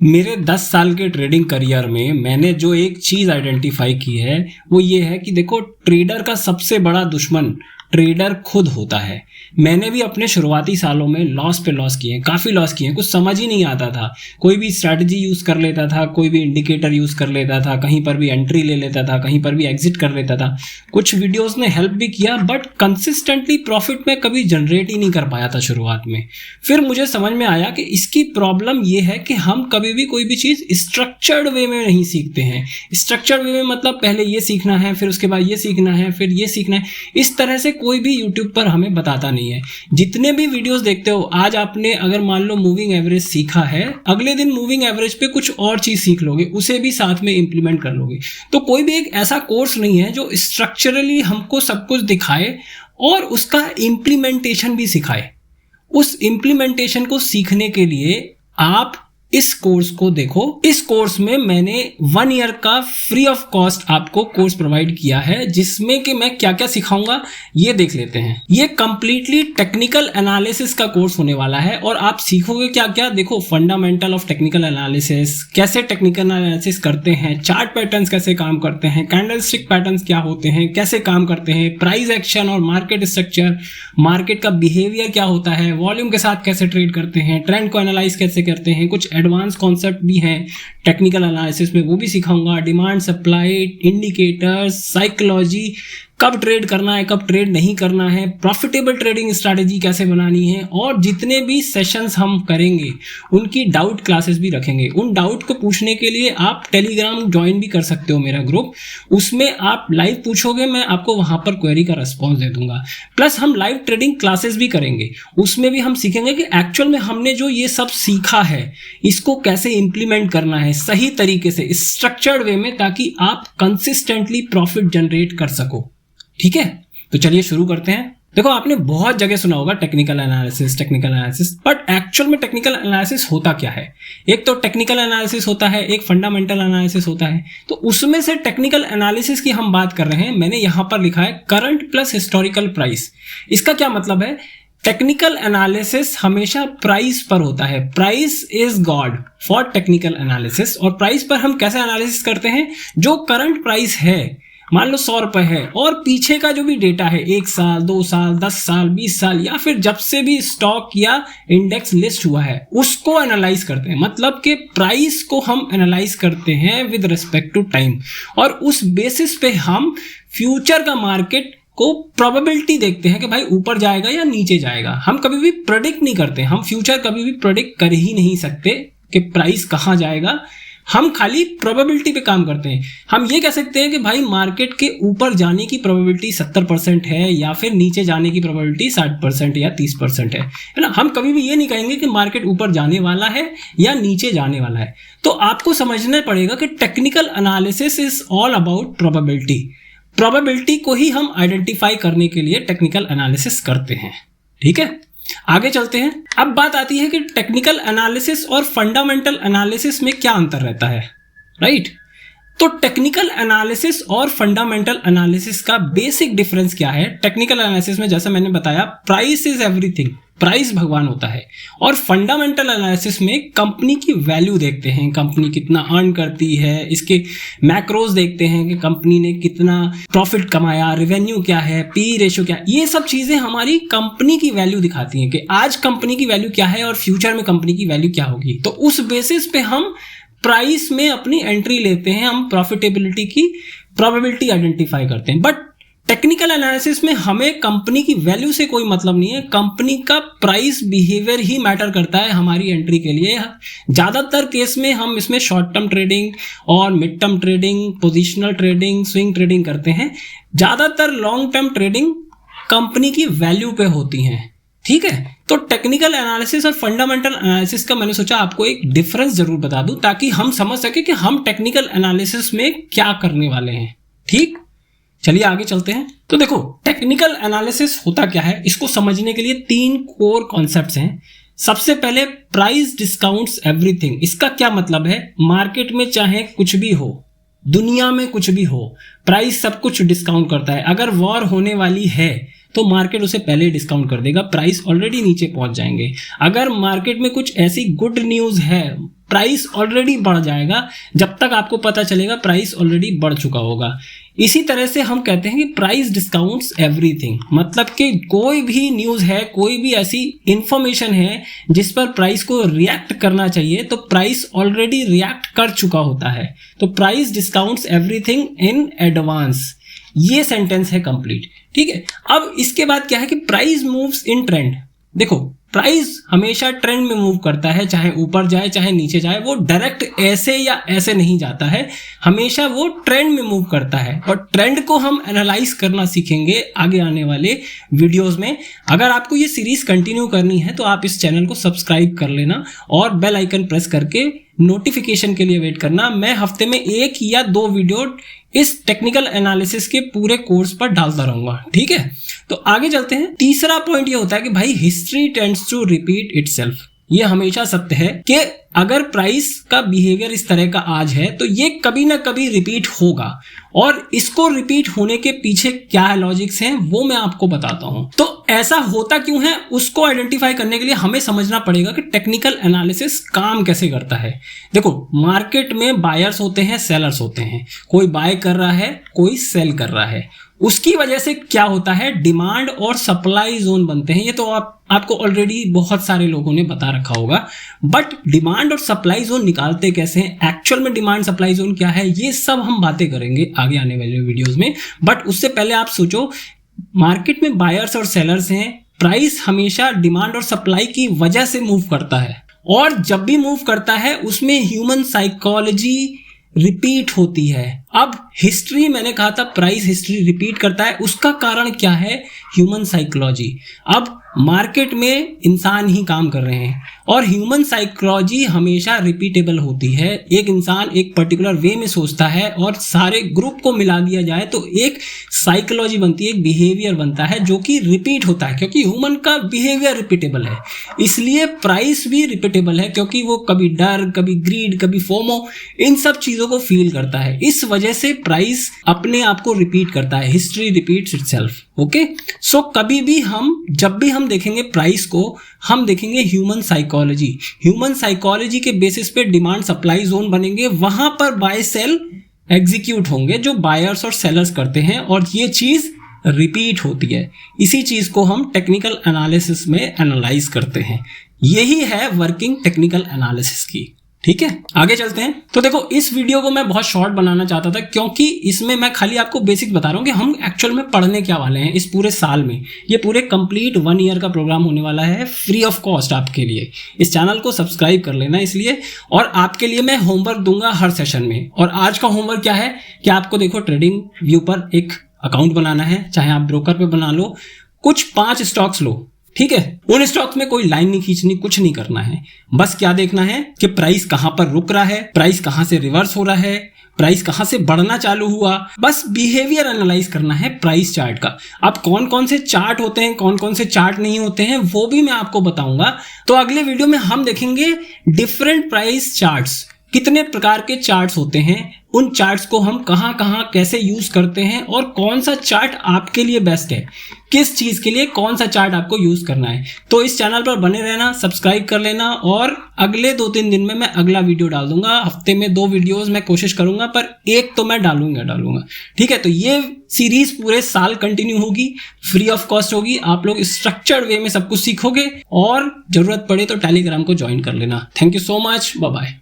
मेरे 10 साल के ट्रेडिंग करियर में मैंने जो एक चीज़ आइडेंटिफाई की है वो ये है कि देखो, ट्रेडर का सबसे बड़ा दुश्मन ट्रेडर खुद होता है। मैंने भी अपने शुरुआती सालों में लॉस पे लॉस किए हैं, काफ़ी लॉस किए हैं। कुछ समझ ही नहीं आता था, कोई भी स्ट्रैटेजी यूज़ कर लेता था, कोई भी इंडिकेटर यूज़ कर लेता था, कहीं पर भी एंट्री ले लेता था, कहीं पर भी एग्जिट कर लेता था। कुछ वीडियोस ने हेल्प भी किया, बट कंसिस्टेंटली प्रॉफिट में कभी जनरेट ही नहीं कर पाया था शुरुआत में। फिर मुझे समझ में आया कि इसकी प्रॉब्लम ये है कि हम कभी भी कोई भी चीज़ स्ट्रक्चर्ड वे में नहीं सीखते हैं। स्ट्रक्चर्ड वे में मतलब पहले ये सीखना है, फिर उसके बाद ये सीखना है, फिर ये सीखना है। इस तरह से कोई भी यूट्यूब पर हमें बताता नहीं है। जितने भी वीडियोस देखते हो, आज आपने अगर मान लो मूविंग एवरेज सीखा है, अगले दिन मूविंग एवरेज पे कुछ और चीज सीख लोगे, उसे भी साथ में इंप्लीमेंट कर लोगे। तो कोई भी एक ऐसा कोर्स नहीं है जो स्ट्रक्चरली हमको सब कुछ दिखाए और उसका इंप्लीमेंटेशन भी सिखाए। उस इंप्लीमेंटेशन को सीखने के लिए आप इस कोर्स को देखो। इस कोर्स में मैंने 1 ईयर का फ्री ऑफ कॉस्ट आपको कोर्स प्रोवाइड किया है, जिसमें कि मैं क्या क्या सिखाऊंगा ये देख लेते हैं। ये कंप्लीटली टेक्निकल एनालिसिस का कोर्स होने वाला है और आप सीखोगे क्या क्या। देखो, फंडामेंटल ऑफ टेक्निकल एनालिसिस, कैसे टेक्निकल एनालिसिस करते हैं, चार्ट पैटर्न्स कैसे काम करते हैं, कैंडलस्टिक पैटर्न्स क्या होते हैं, कैसे काम करते हैं, प्राइस एक्शन और मार्केट स्ट्रक्चर, मार्केट का बिहेवियर क्या होता है, वॉल्यूम के साथ कैसे ट्रेड करते हैं, ट्रेंड को एनालाइज कैसे करते हैं, कुछ एडवांस कॉन्सेप्ट भी हैं टेक्निकल एनालिसिस में, वो भी सिखाऊंगा। डिमांड, सप्लाई, इंडिकेटर्स, साइकोलॉजी, कब ट्रेड करना है, कब ट्रेड नहीं करना है, प्रॉफिटेबल ट्रेडिंग स्ट्रैटेजी कैसे बनानी है, और जितने भी सेशंस हम करेंगे उनकी डाउट क्लासेस भी रखेंगे। उन डाउट को पूछने के लिए आप टेलीग्राम ज्वाइन भी कर सकते हो, मेरा ग्रुप। उसमें आप लाइव पूछोगे, मैं आपको वहां पर क्वेरी का रिस्पॉन्स दे दूंगा। प्लस हम लाइव ट्रेडिंग क्लासेस भी करेंगे, उसमें भी हम सीखेंगे कि एक्चुअल में हमने जो ये सब सीखा है इसको कैसे इंप्लीमेंट करना है सही तरीके से, स्ट्रक्चर्ड वे में, ताकि आप कंसिस्टेंटली प्रॉफिट जनरेट कर सको। ठीक है, तो चलिए शुरू करते हैं। देखो, आपने बहुत जगह सुना होगा टेक्निकल एनालिसिस, बट एक्चुअल में टेक्निकल एनालिसिस होता क्या है। एक तो टेक्निकल एनालिसिस होता है, एक फंडामेंटल एनालिसिस होता है। तो उसमें से टेक्निकल एनालिसिस की हम बात कर रहे हैं। मैंने यहां पर लिखा है करंट प्लस हिस्टोरिकल प्राइस। इसका क्या मतलब है? टेक्निकल एनालिसिस हमेशा प्राइस पर होता है। Price is God for technical analysis. और प्राइस पर हम कैसे एनालिसिस करते हैं? जो करंट प्राइस है, मान लो 100 रुपए है, और पीछे का जो भी डेटा है, 1 साल, 2 साल, 10 साल, 20 साल, या फिर जब से भी स्टॉक या इंडेक्स लिस्ट हुआ है, उसको एनालाइज करते हैं। मतलब कि प्राइस को हम एनालाइज करते हैं विद रिस्पेक्ट टू टाइम, और उस बेसिस पे हम फ्यूचर का मार्केट को प्रोबेबिलिटी देखते हैं कि भाई ऊपर जाएगा या नीचे जाएगा। हम कभी भी प्रेडिक्ट नहीं करते, हम फ्यूचर कभी भी प्रेडिक्ट कर ही नहीं सकते कि प्राइस कहां जाएगा। हम खाली प्रोबेबिलिटी पे काम करते हैं। हम ये कह सकते हैं कि भाई मार्केट के ऊपर जाने की प्रोबेबिलिटी 70% है, या फिर नीचे जाने की प्रोबेबिलिटी 60% या 30% है ना। हम कभी भी ये नहीं कहेंगे कि मार्केट ऊपर जाने वाला है या नीचे जाने वाला है। तो आपको समझना पड़ेगा कि technical analysis is all about probability. Probability को ही हम आइडेंटिफाई करने के लिए टेक्निकल एनालिसिस करते हैं। ठीक है, आगे चलते हैं। अब बात आती है कि टेक्निकल एनालिसिस और फंडामेंटल एनालिसिस में क्या अंतर रहता है, राइट? तो टेक्निकल एनालिसिस और फंडामेंटल एनालिसिस का बेसिक डिफरेंस क्या है? टेक्निकल एनालिसिस में जैसा मैंने बताया, प्राइस इज एवरीथिंग, प्राइस भगवान होता है। और फंडामेंटल एनालिसिस में कंपनी की वैल्यू देखते हैं, कंपनी कितना अर्न करती है, इसके मैक्रोज देखते हैं कि कंपनी ने कितना प्रॉफिट कमाया, रेवेन्यू क्या है, पी रेशियो क्या है। ये सब चीजें हमारी कंपनी की वैल्यू दिखाती हैं कि आज कंपनी की वैल्यू क्या है और फ्यूचर में कंपनी की वैल्यू क्या होगी। तो उस बेसिस पे हम प्राइस में अपनी एंट्री लेते हैं, हम प्रॉफिटेबिलिटी की प्रोबेबिलिटी आइडेंटिफाई करते हैं। बट टेक्निकल एनालिसिस में हमें कंपनी की वैल्यू से कोई मतलब नहीं है, कंपनी का प्राइस बिहेवियर ही मैटर करता है हमारी एंट्री के लिए। ज्यादातर केस में हम इसमें शॉर्ट टर्म ट्रेडिंग और mid term trading, positional trading, swing trading करते हैं। ज्यादातर लॉन्ग टर्म ट्रेडिंग कंपनी की वैल्यू पे होती हैं। ठीक है, तो टेक्निकल एनालिसिस और फंडामेंटल एनालिसिस का मैंने सोचा आपको एक डिफरेंस जरूर बता दूं, ताकि हम समझ सके कि हम टेक्निकल एनालिसिस में क्या करने वाले हैं। ठीक, चलिए आगे चलते हैं। तो देखो, टेक्निकल एनालिसिस होता क्या है, इसको समझने के लिए 3 कोर कॉन्सेप्ट्स हैं। सबसे पहले, प्राइस डिस्काउंट्स एवरीथिंग। इसका क्या मतलब है? मार्केट में चाहे कुछ भी हो, दुनिया में कुछ भी हो, प्राइस सब कुछ डिस्काउंट करता है। अगर वॉर होने वाली है तो मार्केट उसे पहले डिस्काउंट कर देगा, प्राइस ऑलरेडी नीचे पहुंच जाएंगे। अगर मार्केट में कुछ ऐसी गुड न्यूज़ है, प्राइस ऑलरेडी बढ़ जाएगा, जब तक आपको पता चलेगा प्राइस ऑलरेडी बढ़ चुका होगा। इसी तरह से हम कहते हैं कि प्राइस डिस्काउंट्स एवरीथिंग, मतलब कि कोई भी न्यूज़ है, कोई भी ऐसी इंफॉर्मेशन है जिस पर प्राइस को रिएक्ट करना चाहिए, तो प्राइस ऑलरेडी रिएक्ट कर चुका होता है। तो price discounts everything in advance, ये सेंटेंस है कंप्लीट। ठीक है, अब इसके बाद क्या है कि प्राइस मूव्स इन ट्रेंड। देखो, प्राइस हमेशा ट्रेंड में मूव करता है, चाहे ऊपर जाए चाहे नीचे जाए, वो डायरेक्ट ऐसे या ऐसे नहीं जाता है, हमेशा वो ट्रेंड में मूव करता है। और ट्रेंड को हम एनालाइज करना सीखेंगे आगे आने वाले वीडियोस में। अगर आपको ये सीरीज कंटिन्यू करनी है तो आप इस चैनल को सब्सक्राइब कर लेना और बेल आइकन प्रेस करके नोटिफिकेशन के लिए वेट करना। मैं हफ्ते में 1 या 2 वीडियो इस टेक्निकल एनालिसिस के पूरे कोर्स पर डालता रहूंगा। ठीक है, तो आगे चलते हैं। तीसरा पॉइंट ये होता है कि भाई history tends to repeat itself. ये हमेशा सत्य है कि अगर प्राइस का बिहेवियर इस तरह का आज है तो ये कभी ना कभी रिपीट होगा, और इसको रिपीट होने के पीछे क्या लॉजिक्स हैं वो मैं आपको बताता हूं। तो ऐसा होता क्यों है उसको आइडेंटिफाई करने के लिए हमें समझना पड़ेगा कि टेक्निकल एनालिसिस काम कैसे करता है। देखो, मार्केट में बायर्स होते हैं, सेलर्स होते हैं, कोई बाय कर रहा है, कोई सेल कर रहा है। उसकी वजह से क्या होता है, डिमांड और सप्लाई जोन बनते हैं। ये तो आपको ऑलरेडी बहुत सारे लोगों ने बता रखा होगा। बट डिमांड और सप्लाई जोन निकालते कैसे हैं, एक्चुअल में डिमांड सप्लाई जोन क्या है, ये सब हम बातें करेंगे आगे आने वाले वीडियोस में। बट उससे पहले आप सोचो, मार्केट में बायर्स और सेलर्स हैं, प्राइस हमेशा डिमांड और सप्लाई की वजह से मूव करता है, और जब भी मूव करता है उसमें ह्यूमन साइकोलॉजी रिपीट होती है। अब हिस्ट्री, मैंने कहा था प्राइस हिस्ट्री रिपीट करता है, उसका कारण क्या है, ह्यूमन साइकोलॉजी। अब मार्केट में इंसान ही काम कर रहे हैं और ह्यूमन साइकोलॉजी हमेशा रिपीटेबल होती है। एक इंसान एक पर्टिकुलर वे में सोचता है और सारे ग्रुप को मिला दिया जाए तो एक साइकोलॉजी बनती है, एक बिहेवियर बनता है जो कि रिपीट होता है, क्योंकि ह्यूमन का बिहेवियर रिपीटेबल है। इसलिए प्राइस भी रिपीटेबल है, क्योंकि वो कभी डर, कभी ग्रीड, कभी फोमो, इन सब चीजों को फील करता है। इस वजह से प्राइस अपने आप को रिपीट करता है, हिस्ट्री रिपीट्स इटसेल्फ। ओके, सो कभी भी जब भी हम देखेंगे प्राइस को, हम देखेंगे ह्यूमन साइकोलॉजी। ह्यूमन साइकोलॉजी के बेसिस पे डिमांड सप्लाई जोन बनेंगे, वहां पर बाय सेल एग्जीक्यूट होंगे जो बायर्स और सेलर्स करते हैं, और ये चीज रिपीट होती है। इसी चीज को हम टेक्निकल एनालिसिस में एनालाइज करते हैं। यही है वर्किंग टेक्निकल एनालिसिस की। ठीक है, आगे चलते हैं। तो देखो, इस वीडियो को मैं बहुत शॉर्ट बनाना चाहता था, क्योंकि इसमें मैं खाली आपको बेसिक बता रहा हूं कि हम एक्चुअल में पढ़ने क्या वाले हैं इस पूरे साल में। ये पूरे कंप्लीट 1 ईयर का प्रोग्राम होने वाला है, फ्री ऑफ कॉस्ट आपके लिए। इस चैनल को सब्सक्राइब कर लेना इसलिए, और आपके लिए मैं होमवर्क दूंगा हर सेशन में। और आज का होमवर्क क्या है कि आपको देखो ट्रेडिंग व्यू पर एक अकाउंट बनाना है, चाहे आप ब्रोकर पे बना लो, कुछ 5 स्टॉक्स लो। ठीक है, उन स्टॉक्स में कोई लाइन नहीं खींचनी, कुछ नहीं करना है। बस क्या देखना है कि प्राइस कहां पर रुक रहा है, प्राइस कहां से रिवर्स हो रहा है, प्राइस कहां से बढ़ना चालू हुआ। बस बिहेवियर एनालाइज करना है प्राइस चार्ट का। अब कौन कौन से चार्ट होते हैं, कौन कौन से चार्ट नहीं होते हैं, वो भी मैं आपको बताऊंगा। तो अगले वीडियो में हम देखेंगे डिफरेंट प्राइस चार्ट्स, कितने प्रकार के चार्ट्स होते हैं, उन चार्ट्स को हम कहां कहां कैसे यूज करते हैं, और कौन सा चार्ट आपके लिए बेस्ट है, किस चीज के लिए कौन सा चार्ट आपको यूज करना है। तो इस चैनल पर बने रहना, सब्सक्राइब कर लेना, और अगले 2-3 दिन में मैं अगला वीडियो डाल दूंगा। हफ्ते में 2 वीडियोस मैं कोशिश करूंगा, पर एक तो मैं डालूंगा। ठीक है, तो ये सीरीज पूरे साल कंटिन्यू होगी, फ्री ऑफ कॉस्ट होगी। आप लोग स्ट्रक्चर्ड वे में सब कुछ सीखोगे, और जरूरत पड़े तो टेलीग्राम को ज्वाइन कर लेना। Thank you so much, bye bye.